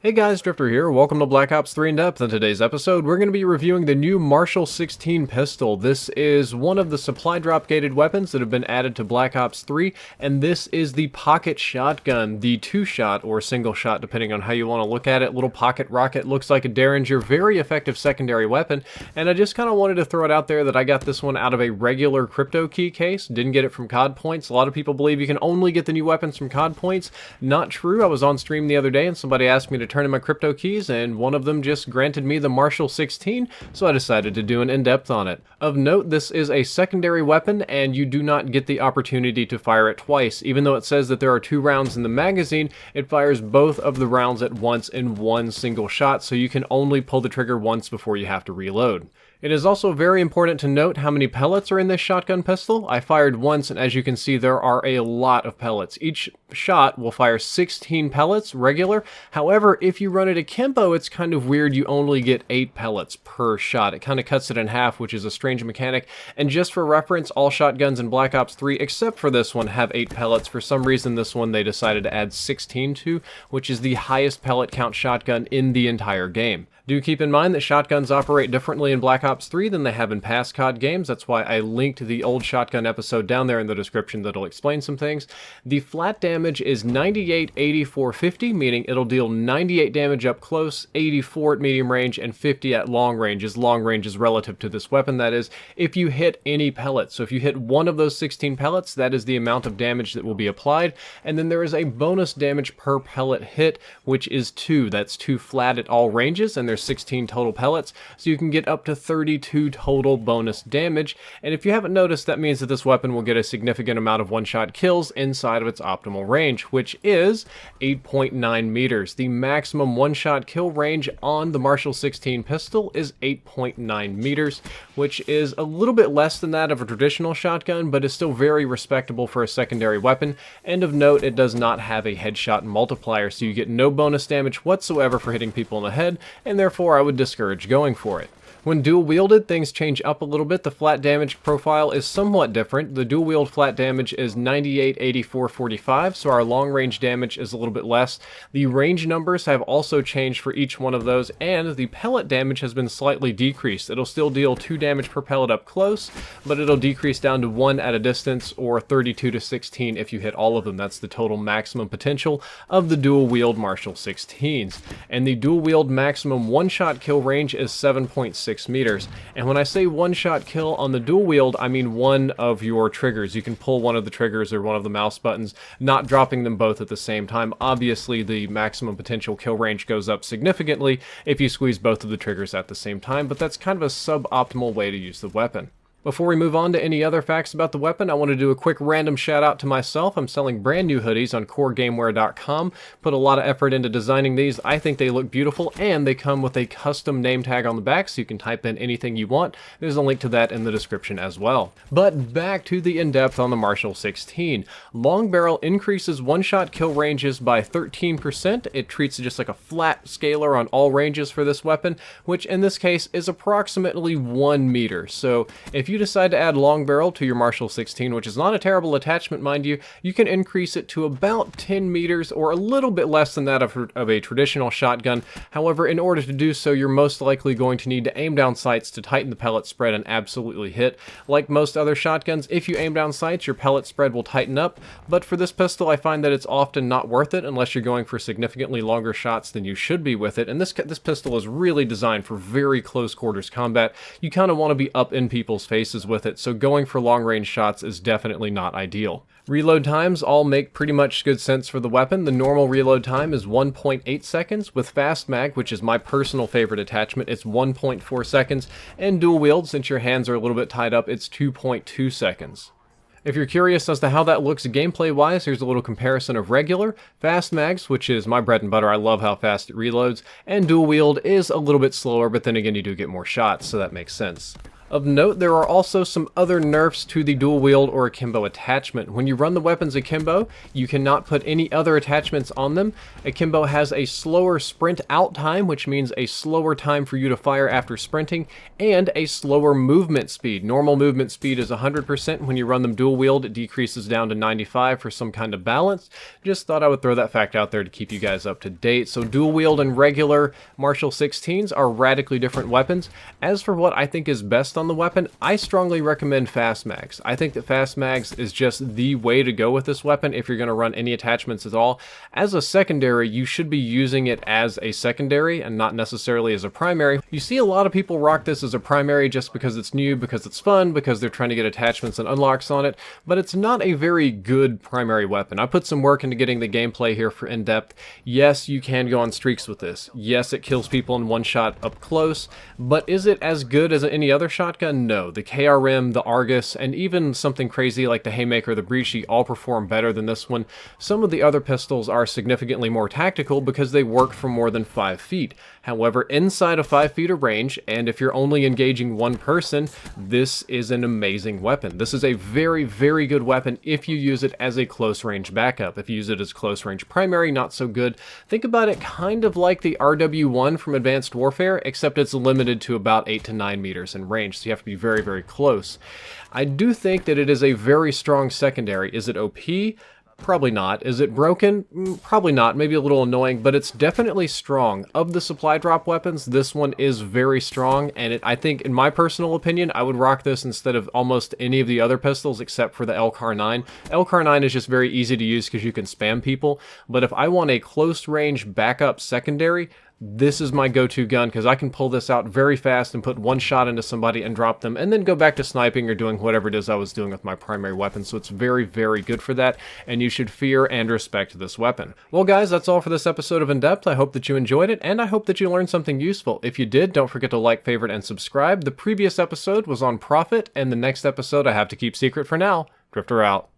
Hey guys, Drifter here. Welcome to Black Ops 3 In Depth. In today's episode, we're going to be reviewing the new Marshal 16 pistol. This is one of the supply drop gated weapons that have been added to Black Ops 3, and this is the pocket shotgun, the two-shot or single shot, depending on how you want to look at it. Little pocket rocket, looks like a Derringer, very effective secondary weapon, and I just kind of wanted to throw it out there that I got this one out of a regular crypto key case, didn't get it from COD points. A lot of people believe you can only get the new weapons from COD points. Not true. I was on stream the other day and somebody asked me to turn in my crypto keys, and one of them just granted me the Marshal 16, so I decided to do an in-depth on it. Of note, this is a secondary weapon, and you do not get the opportunity to fire it twice. Even though it says that there are 2 rounds in the magazine, it fires both of the rounds at once in one single shot, so you can only pull the trigger once before you have to reload. It is also very important to note how many pellets are in this shotgun pistol. I fired once, and as you can see, there are a lot of pellets. Each shot will fire 16 pellets, regular. However, if you run it akimbo, it's kind of weird. You only get 8 pellets per shot. It kind of cuts it in half, which is a strange mechanic. And just for reference, all shotguns in Black Ops 3, except for this one, have 8 pellets. For some reason, this one they decided to add 16 to, which is the highest pellet count shotgun in the entire game. Do keep in mind that shotguns operate differently in Black Ops 3 than they have in past COD games. That's why I linked the old shotgun episode down there in the description that'll explain some things. The flat damage is 98, 84, 50, meaning it'll deal 98 damage up close, 84 at medium range, and 50 at long range, as long range is relative to this weapon, that is, if you hit any pellets. So if you hit one of those 16 pellets, that is the amount of damage that will be applied, and then there is a bonus damage per pellet hit, which is 2. That's 2 flat at all ranges, and there's 16 total pellets, so you can get up to 32 total bonus damage. And if you haven't noticed, that means that this weapon will get a significant amount of one-shot kills inside of its optimal range, which is 8.9 meters. The maximum one-shot kill range on the Marshal 16 pistol is 8.9 meters, which is a little bit less than that of a traditional shotgun, but is still very respectable for a secondary weapon. And of note, it does not have a headshot multiplier, so you get no bonus damage whatsoever for hitting people in the head, and therefore I would discourage going for it. When dual wielded, things change up a little bit. The flat damage profile is somewhat different. The dual wield flat damage is 98, 84, 45, so our long range damage is a little bit less. The range numbers have also changed for each one of those, and the pellet damage has been slightly decreased. It'll still deal 2 damage per pellet up close, but it'll decrease down to 1 at a distance, or 32 to 16 if you hit all of them. That's the total maximum potential of the dual wield Marshal 16s. And the dual wield maximum one-shot kill range is 7.6 meters. And when I say one-shot kill on the dual wield, I mean one of your triggers. You can pull one of the triggers or one of the mouse buttons, not dropping them both at the same time. Obviously, the maximum potential kill range goes up significantly if you squeeze both of the triggers at the same time, but that's kind of a suboptimal way to use the weapon. Before we move on to any other facts about the weapon, I want to do a quick random shout out to myself. I'm selling brand new hoodies on coregameware.com. Put a lot of effort into designing these. I think they look beautiful, and they come with a custom name tag on the back, so you can type in anything you want. There's a link to that in the description as well. But back to the in-depth on the Marshal 16. Long barrel increases one-shot kill ranges by 13%. It treats it just like a flat scaler on all ranges for this weapon, which in this case is approximately 1 meter. So if you decide to add long barrel to your Marshal 16, which is not a terrible attachment, mind you, you can increase it to about 10 meters or a little bit less than that of a traditional shotgun. However, in order to do so, you're most likely going to need to aim down sights to tighten the pellet spread and absolutely hit. Like most other shotguns, if you aim down sights, your pellet spread will tighten up, but for this pistol, I find that it's often not worth it unless you're going for significantly longer shots than you should be with it. And this pistol is really designed for very close quarters combat. You kind of want to be up in people's faces with it, so going for long range shots is definitely not ideal. Reload times all make pretty much good sense for the weapon. The normal reload time is 1.8 seconds. With fast mag, which is my personal favorite attachment, it's 1.4 seconds, and dual wield, since your hands are a little bit tied up, it's 2.2 seconds. If you're curious as to how that looks gameplay wise, here's a little comparison of regular, fast mags, which is my bread and butter. I love how fast it reloads, and dual wield is a little bit slower, but then again you do get more shots, so that makes sense. Of note, there are also some other nerfs to the dual wield or akimbo attachment. When you run the weapons akimbo, you cannot put any other attachments on them. Akimbo has a slower sprint out time, which means a slower time for you to fire after sprinting, and a slower movement speed. Normal movement speed is 100%. When you run them dual wield, it decreases down to 95 for some kind of balance. Just thought I would throw that fact out there to keep you guys up to date. So dual wield and regular Marshal 16s are radically different weapons. As for what I think is best on the weapon, I strongly recommend fast mags. I think that fast mags is just the way to go with this weapon if you're going to run any attachments at all. As a secondary, you should be using it as a secondary and not necessarily as a primary. You see a lot of people rock this as a primary just because it's new, because it's fun, because they're trying to get attachments and unlocks on it, but it's not a very good primary weapon. I put some work into getting the gameplay here for in-depth. Yes, you can go on streaks with this. Yes, it kills people in one shot up close, but is it as good as any other shotgun? No. The KRM, the Argus, and even something crazy like the Haymaker, the Breachy all perform better than this one. Some of the other pistols are significantly more tactical because they work for more than 5 feet. However, inside of 5 feet of range, and if you're only engaging one person, this is an amazing weapon. This is a very, very good weapon if you use it as a close range backup. If you use it as close range primary, not so good. Think about it kind of like the RW1 from Advanced Warfare, except it's limited to about 8 to 9 meters in range, so you have to be very, very close. I do think that it is a very strong secondary. Is it OP? Probably not. Is it broken? Probably not. Maybe a little annoying, but it's definitely strong. Of the supply drop weapons, this one is very strong, and I think, in my personal opinion, I would rock this instead of almost any of the other pistols except for the Elgato. Elgato is just very easy to use because you can spam people, but if I want a close range backup secondary, this is my go-to gun because I can pull this out very fast and put one shot into somebody and drop them and then go back to sniping or doing whatever it is I was doing with my primary weapon. So it's very, very good for that, and you should fear and respect this weapon. Well guys, that's all for this episode of In Depth. I hope that you enjoyed it, and I hope that you learned something useful. If you did, don't forget to like, favorite, and subscribe. The previous episode was on profit, and the next episode I have to keep secret for now. Drifter out.